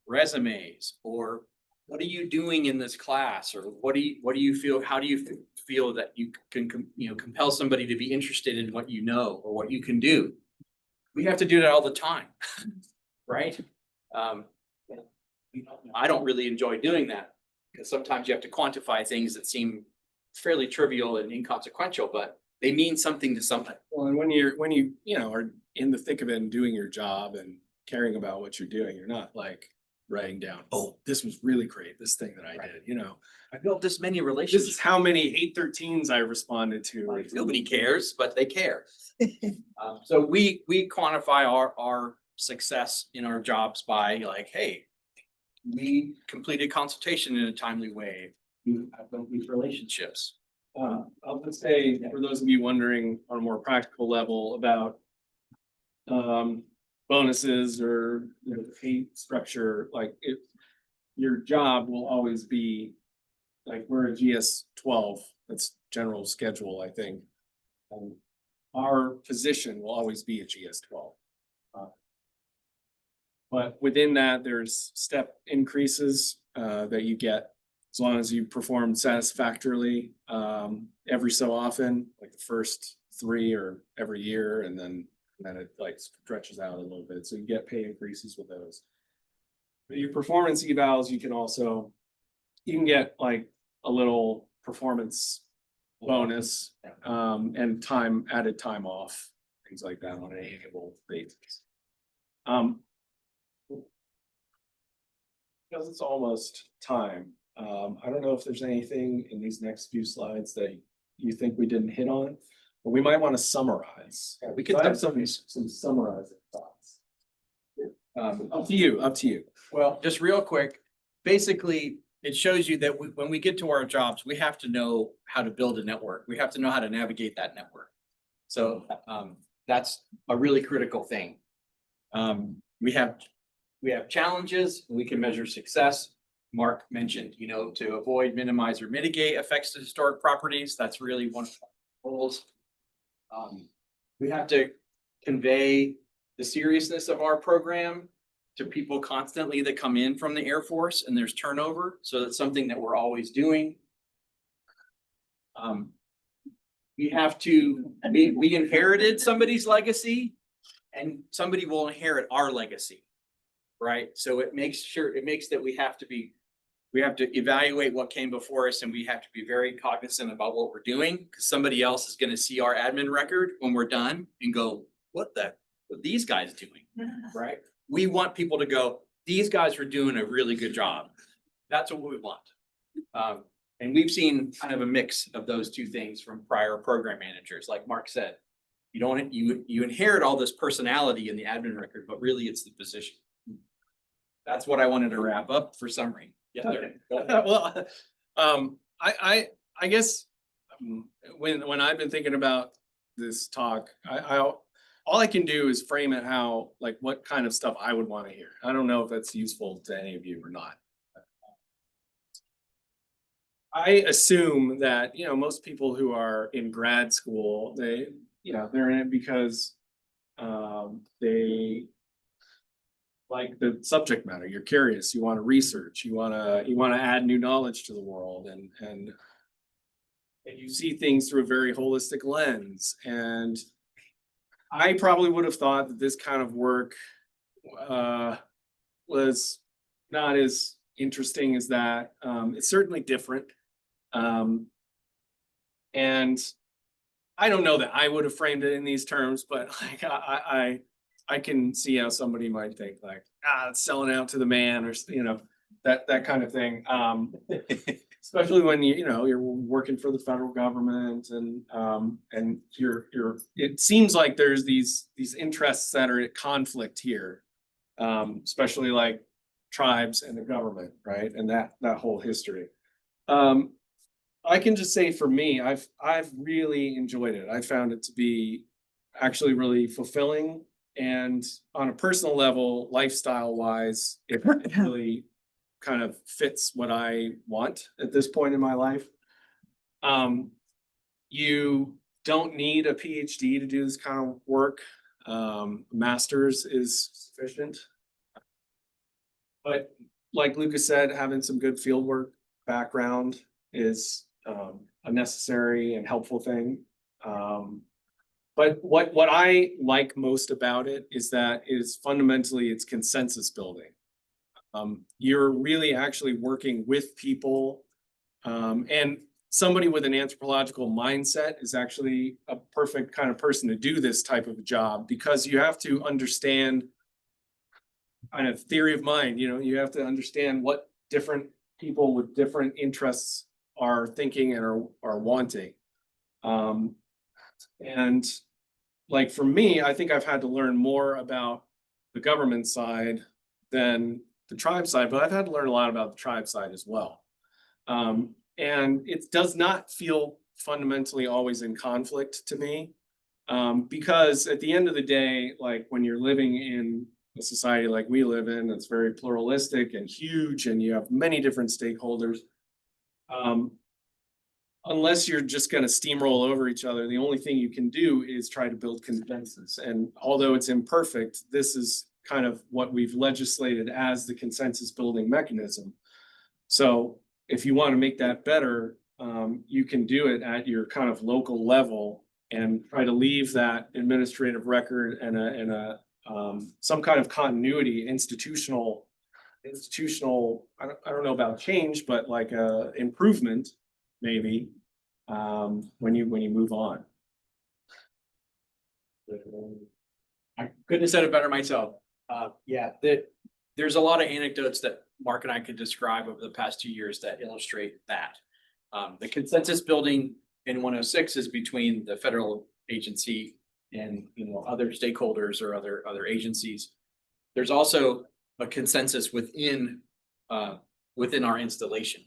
resumes or what are you doing in this class, or what do you feel, how do you feel that you can, you know, compel somebody to be interested in what you know or what you can do? We have to do that all the time, right? I don't really enjoy doing that because sometimes you have to quantify things that seem fairly trivial and inconsequential, but they mean something to somebody. Well, and when you know, are in the thick of it and doing your job and caring about what you're doing, you're not like writing down, oh, this was really great, this thing that I did, you know. I built this many This relationships. is how many 813s I responded to. Nobody cares, but they care. So we quantify our success in our jobs by like, hey, we completed consultation in a timely way. I've built these relationships. I'll just say, for those of you wondering on a more practical level about bonuses or, you know, pay structure, like if your job will always be, like, we're a GS 12, that's general schedule, I think. Our position will always be a GS 12. But within that, there's step increases that you get as long as you perform satisfactorily every so often, like the first 3 or every year, and then it like stretches out a little bit. So you get pay increases with those. But your performance evals, you can get like a little performance bonus and added time off, things like that on an annual basis. Because it's almost time. I don't know if there's anything in these next few slides that you think we didn't hit on, but we might want to summarize. Yeah, we could I have some summarizing thoughts. Up to you. Well, just real quick, basically, it shows you that when we get to our jobs, we have to know how to build a network. We have to know how to navigate that network. So that's a really critical thing. We have challenges, we can measure success. Mark mentioned, you know, to avoid, minimize, or mitigate effects to historic properties. That's really one of our goals. We have to convey the seriousness of our program to people constantly that come in from the Air Force, and there's turnover. So that's something that we're always doing. We inherited somebody's legacy, and somebody will inherit our legacy, right? So it makes that we have to evaluate what came before us, and we have to be very cognizant about what we're doing, because somebody else is going to see our admin record when we're done and go, what are these guys doing, right? We want people to go, these guys are doing a really good job. That's what we want. And we've seen kind of a mix of those two things from prior program managers, like Mark said. You inherit all this personality in the admin record, but really it's the position. That's what I wanted to wrap up for summary. Yeah. Well, I guess when I've been thinking about this talk, all I can do is frame it how, like, what kind of stuff I would want to hear. I don't know if that's useful to any of you or not. I assume that, most people who are in grad school, they're in it because they like the subject matter. You're curious, you want to research, you want to add new knowledge to the world, and you see things through a very holistic lens. And I probably would have thought that this kind of work was not as interesting as that. It's certainly different. And I don't know that I would have framed it in these terms, but like I can see how somebody might think like, it's selling out to the man, or that kind of thing. Especially when you're working for the federal government, and it seems like there's these interests that are at conflict here, especially like tribes and the government, right? And that whole history. I can just say for me, I've really enjoyed it. I found it to be actually really fulfilling, and on a personal level, lifestyle wise, it really kind of fits what I want at this point in my life. You don't need a PhD to do this kind of work. Master's is sufficient. But like Lucas said, having some good fieldwork background is a necessary and helpful thing. But what I like most about it is that fundamentally it's consensus building. You're really actually working with people, and somebody with an anthropological mindset is actually a perfect kind of person to do this type of job, because you have to understand kind of theory of mind. You have to understand what different people with different interests are thinking and are wanting. And like for me, I think I've had to learn more about the government side than the tribe side, but I've had to learn a lot about the tribe side as well. And it does not feel fundamentally always in conflict to me, because at the end of the day, like when you're living in a society like we live in, that's very pluralistic and huge, and you have many different stakeholders, unless you're just going to steamroll over each other, the only thing you can do is try to build consensus. And although it's imperfect, this is kind of what we've legislated as the consensus building mechanism. So if you want to make that better, you can do it at your kind of local level and try to leave that administrative record and some kind of continuity, institutional, I don't know about change, but like improvement maybe, when you move on. I couldn't have said it better myself. There's a lot of anecdotes that Mark and I could describe over the past 2 years that illustrate that. The consensus building in 106 is between the federal agency and other stakeholders or other agencies. There's also a consensus within our installation,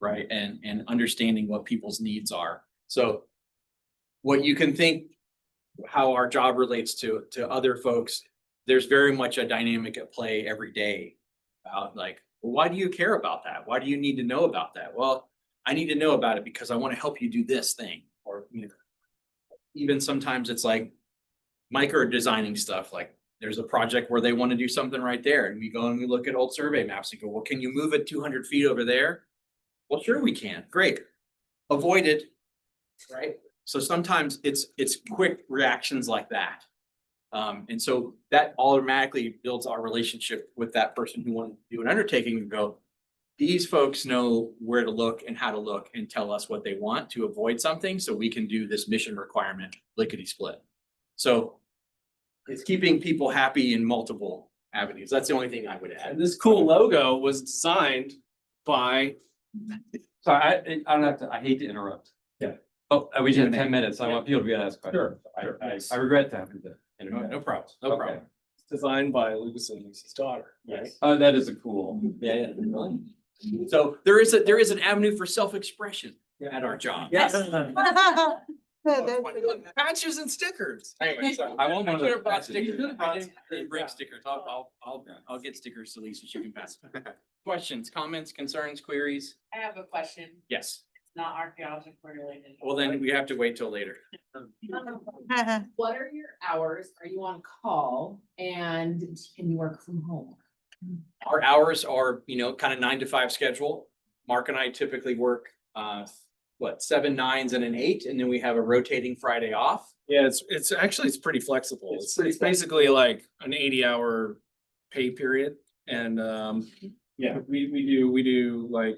right? And understanding what people's needs are. So what you can think how our job relates to other folks, there's very much a dynamic at play every day about like, well, why do you care about that? Why do you need to know about that? Well, I need to know about it because I want to help you do this thing. Or even sometimes it's like micro designing stuff. Like there's a project where they want to do something right there, and we go and we look at old survey maps and go, well, can you move it 200 feet over there? Well, sure we can. Great. Avoided, right? So sometimes it's quick reactions like that. And so that automatically builds our relationship with that person who wants to do an undertaking and go, these folks know where to look and how to look and tell us what they want to avoid something so we can do this mission requirement lickety split. So it's keeping people happy in multiple avenues. That's the only thing I would add. And this cool logo was designed by Sorry, I don't have to, I hate to interrupt. Yeah. Oh, we just have 10 minutes. I want people to be able to ask questions. Sure. I regret that. No problem, no Okay. problem. It's designed by Lucas and Lisa's daughter, right? Oh, that is a cool. Yeah. So there is an avenue for self-expression at our job. Yes. Patches and stickers. Anyway, sorry. I want one of Should those have brought patches. stickers. I didn't bring stickers. I'll get stickers to Lisa. She can pass. Questions, comments, concerns, queries? I have a question. Yes. It's not archaeologically related. Well, then we have to wait till later. What are your hours? Are you on call and can you work from home? Our hours are, kind of 9 to 5 schedule. Mark and I typically work, 7 9s and an 8, and then we have a rotating Friday off. Yeah, it's actually, it's pretty flexible. It's It's pretty it's basically like an 80-hour pay period. And yeah, we do like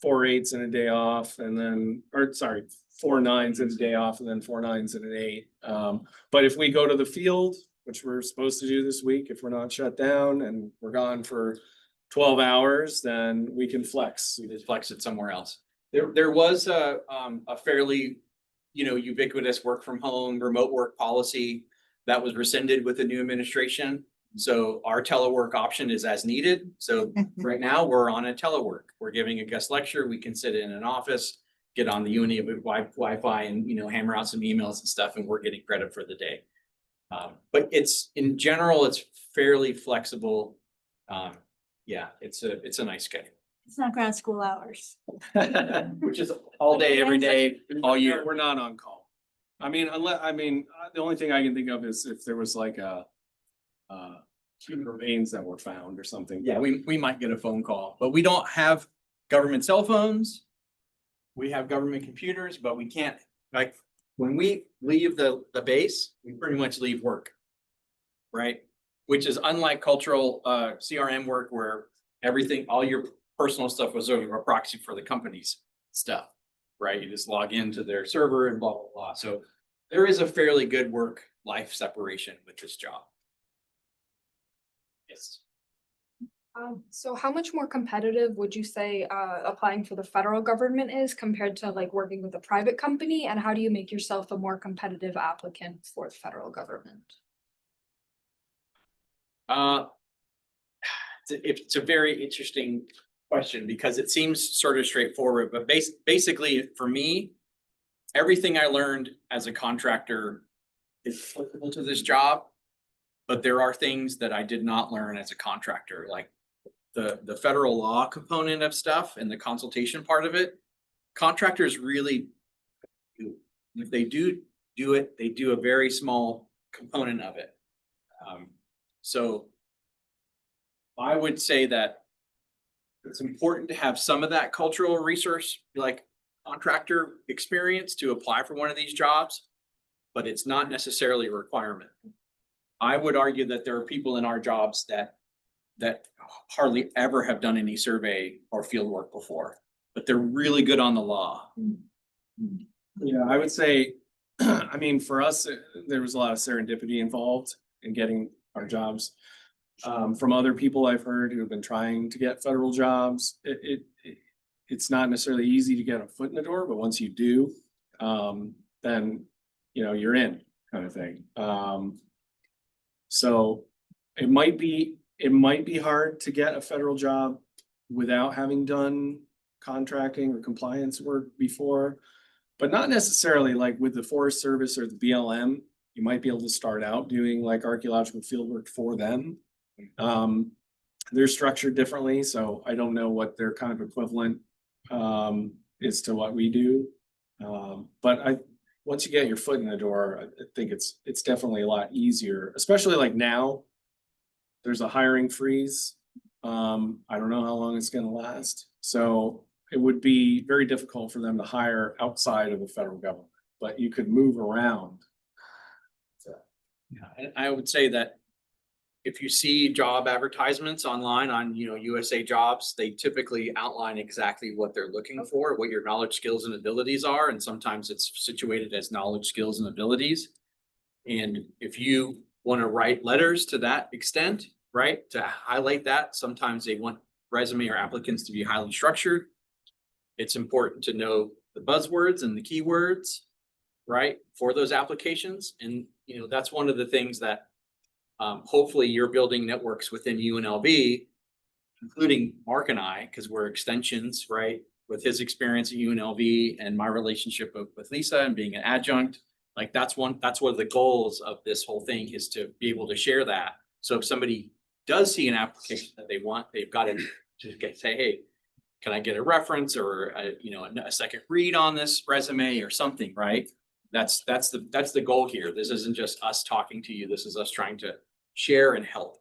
4 8s and a day off, and then, or sorry, 4 9s and a day off, and then 4 9s and an 8. But if we go to the field, which we're supposed to do this week, if we're not shut down and we're gone for 12 hours, then we can flex. We just flex it somewhere else. There was a fairly, ubiquitous work from home, remote work policy that was rescinded with the new administration. So our telework option is as needed. So right now we're on a telework. We're giving a guest lecture. We can sit in an office, get on the uni with Wi-Fi and, hammer out some emails and stuff, and we're getting credit for the day. But in general, it's fairly flexible. Yeah, it's a nice schedule. It's not grad school hours. Which is all day, every day, all year. We're not on call. The only thing I can think of is if there was like human remains that were found or something. Yeah, we might get a phone call, but we don't have government cell phones. We have government computers, but we can't, like, when we leave the base, we pretty much leave work. Right? Which is unlike cultural CRM work where everything, all your personal stuff was over a proxy for the company's stuff, right? You just log into their server and blah, blah, blah. So there is a fairly good work-life separation with this job. Yes. So how much more competitive would you say applying for the federal government is compared to like working with a private company? And how do you make yourself a more competitive applicant for the federal government? It's a very interesting question because it seems sort of straightforward, but basically for me, everything I learned as a contractor is applicable to this job. But there are things that I did not learn as a contractor, like the federal law component of stuff and the consultation part of it. Contractors really do. If they do it, they do a very small component of it. So I would say that it's important to have some of that cultural resource, like contractor experience to apply for one of these jobs, but it's not necessarily a requirement. I would argue that there are people in our jobs that hardly ever have done any survey or field work before, but they're really good on the law. Yeah, I would say, for us, there was a lot of serendipity involved in getting our jobs. From other people I've heard who have been trying to get federal jobs, it's not necessarily easy to get a foot in the door, but once you do, then, you're in, kind of thing. So it might be hard to get a federal job without having done contracting or compliance work before, but not necessarily like with the Forest Service or the BLM. You might be able to start out doing like archaeological field work for them. They're structured differently, so I don't know what their kind of equivalent is to what we do. But once you get your foot in the door, I think it's definitely a lot easier, especially like now. There's a hiring freeze. I don't know how long it's gonna last. So it would be very difficult for them to hire outside of the federal government, but you could move around. Yeah, and I would say that if you see job advertisements online on, USA Jobs, they typically outline exactly what they're looking for, what your knowledge, skills, and abilities are. And sometimes it's situated as knowledge, skills, and abilities. And if you want to write letters to that extent, right, to highlight that, sometimes they want resume or applicants to be highly structured. it's important to know the buzzwords and the keywords, right, for those applications. And, you know, that's one of the things that hopefully you're building networks within UNLV, including Mark and I, because we're extensions, right? With his experience at UNLV and my relationship with Lisa and being an adjunct, like that's one of the goals of this whole thing is to be able to share that. So if somebody does see an application that they want, they've got to say, hey, can I get a reference or a second read on this resume or something, right? That's the goal here. This isn't just us talking to you. This is us trying to share and help.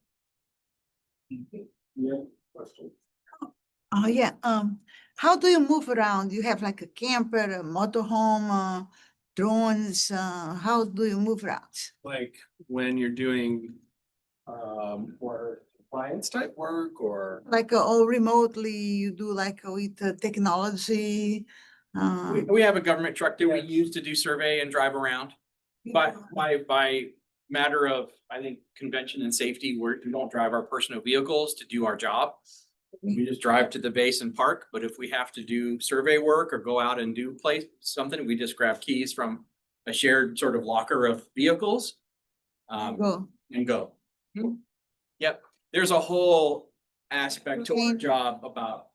Yeah, question. Oh, yeah. How do you move around? You have like a camper, a motorhome, drones, how do you move around? Like when you're doing or compliance type work or Like or remotely, you do like with technology? We have a government truck that we use to do survey and drive around. But by matter of, I think, convention and safety, we don't drive our personal vehicles to do our job. We just drive to the base and park, but if we have to do survey work or go out and do something, we just grab keys from a shared sort of locker of vehicles. Go. And go. Yep, there's a whole aspect to our Okay. job about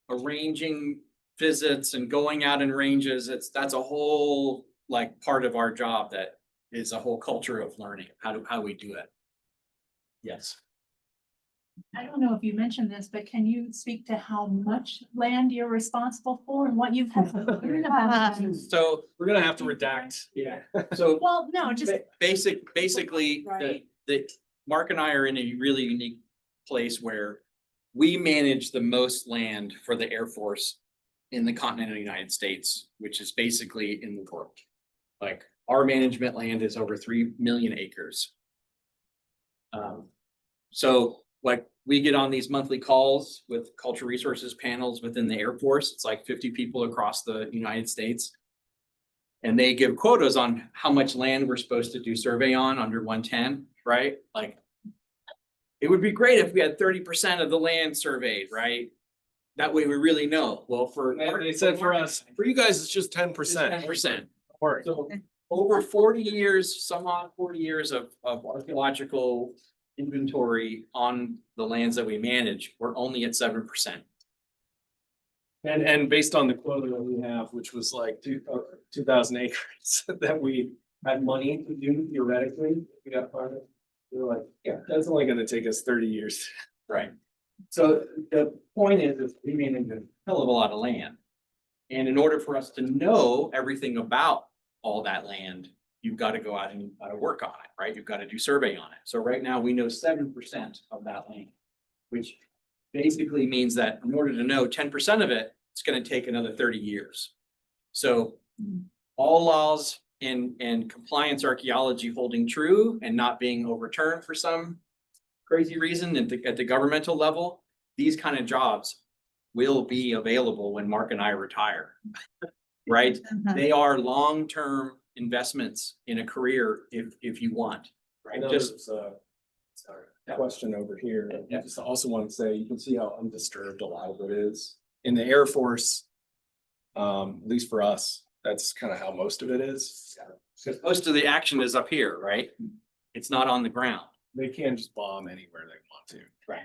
arranging visits and going out in ranges. That's a whole like part of our job that is a whole culture of learning, how we do it. Yes. I don't know if you mentioned this, but can you speak to how much land you're responsible for and what you've had to learn about? So, we're gonna have to redact. Yeah. so Well, no, just. basically, Right. the Mark and I are in a really unique place where we manage the most land for the Air Force in the continental United States, which is basically in the world. Like our management land is over 3 million acres. So like we get on these monthly calls with cultural resources panels within the Air Force. It's like 50 people across the United States. And they give quotas on how much land we're supposed to do survey on under 110, right? Like it would be great if we had 30% of the land surveyed, right? That way we really know. Well, They said for us, for you guys, it's just 10%. 10%. Or So over 40 years, some odd 40 years of archaeological inventory on the lands that we manage, we're only at 7%. and based on the quota that we have, which was like 2,000 acres that we had money to do theoretically, we got funded. We were like, yeah, that's only gonna take us 30 years. Right. So the point is we manage a hell of a lot of land. And in order for us to know everything about all that land, you've got to go out and you've got to work on it, right? You've got to do survey on it. So right now we know 7% of that land, which basically means that in order to know 10% of it, it's going to take another 30 years. So all laws and compliance archaeology holding true and not being overturned for some crazy reason at the governmental level, these kind of jobs will be available when Mark and I retire, right? They are long-term investments in a career if you want, right? Just A question over here. Yeah. I just also want to say, you can see how undisturbed a lot of it is. In the Air Force, at least for us, that's kind of how most of it is. because most of the action is up here, right? It's not on the ground. They can just bomb anywhere they want to. Right.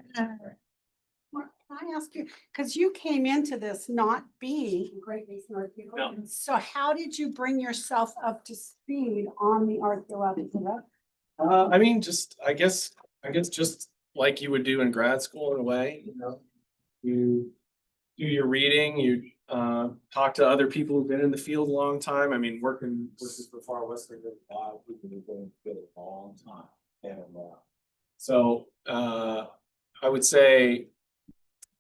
Mark, can I ask you, because you came into this not being a Great Basin archaeologist, so how did you bring yourself up to speed on the archaeological record? I mean, I guess just like you would do in grad school in a way, you know, you do your reading, you talk to other people who've been in the field a long time. I mean, working for Far Western, people who've been in the field a long time. And so I would say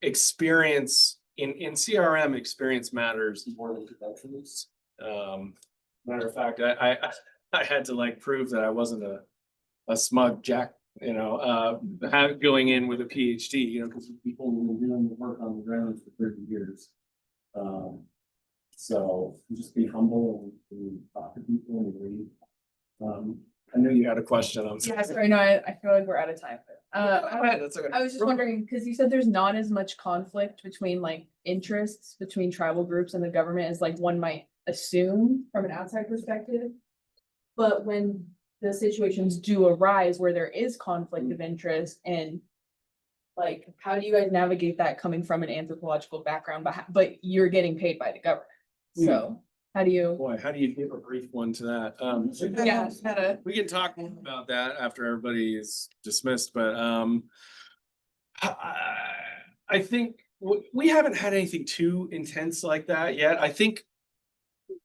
experience in CRM, experience matters more than credentials. Matter of fact, I had to like prove that I wasn't a smug jack, you know, going in with a PhD, you know, because people have been doing the work on the ground for 30 years. So just be humble and talk to people and read. I know you had a question. Yeah, sorry, no, I feel like we're out of time, but That's okay. I was just wondering, because you said there's not as much conflict between like interests between tribal groups and the government as like one might assume from an outside perspective. But when the situations do arise where there is conflict of interest and like, how do you guys navigate that coming from an anthropological background, but you're getting paid by the government? So how do you? Boy, how do you give a brief one to that? Yeah, how to- We can talk more about that after everybody is dismissed, but I think we haven't had anything too intense like that yet. I think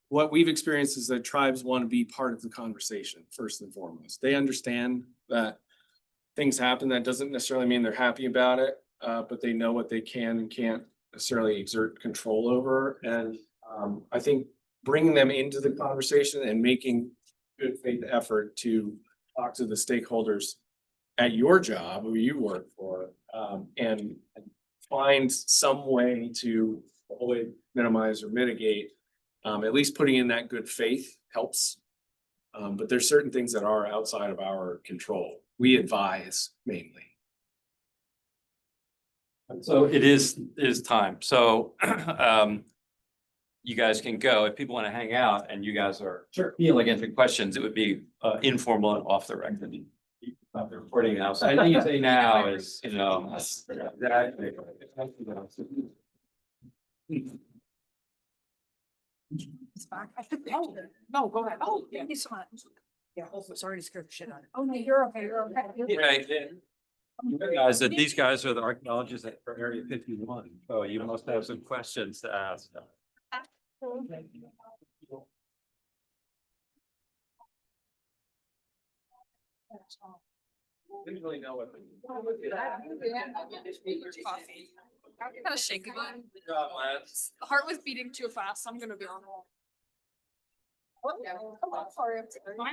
what we've experienced is that tribes want to be part of the conversation first and foremost. They understand that things happen. That doesn't necessarily mean they're happy about it, but they know what they can and can't necessarily exert control over. And I think bringing them into the conversation and making good faith effort to talk to the stakeholders at your job, who you work for, and find some way to avoid, minimize, or mitigate. At least putting in that good faith helps. But there's certain things that are outside of our control. We advise mainly. So it is time. So you guys can go. If people want to hang out and you guys are feeling answering questions, it would be informal and off the record. The recording now. So anything you say now is, you know. Exactly. It's back. I think, oh, no, go ahead. Oh, thank you so much. Yeah, sorry to scare the shit out of you. Oh, no, you're okay, you're okay. Right. You realize that these guys are the archaeologists at Area 51, so you must have some questions to ask. Didn't really know what. Kind of shaky, but Good job, lads. the heart was beating too fast. I'm gonna be on. Oh, yeah. Sorry.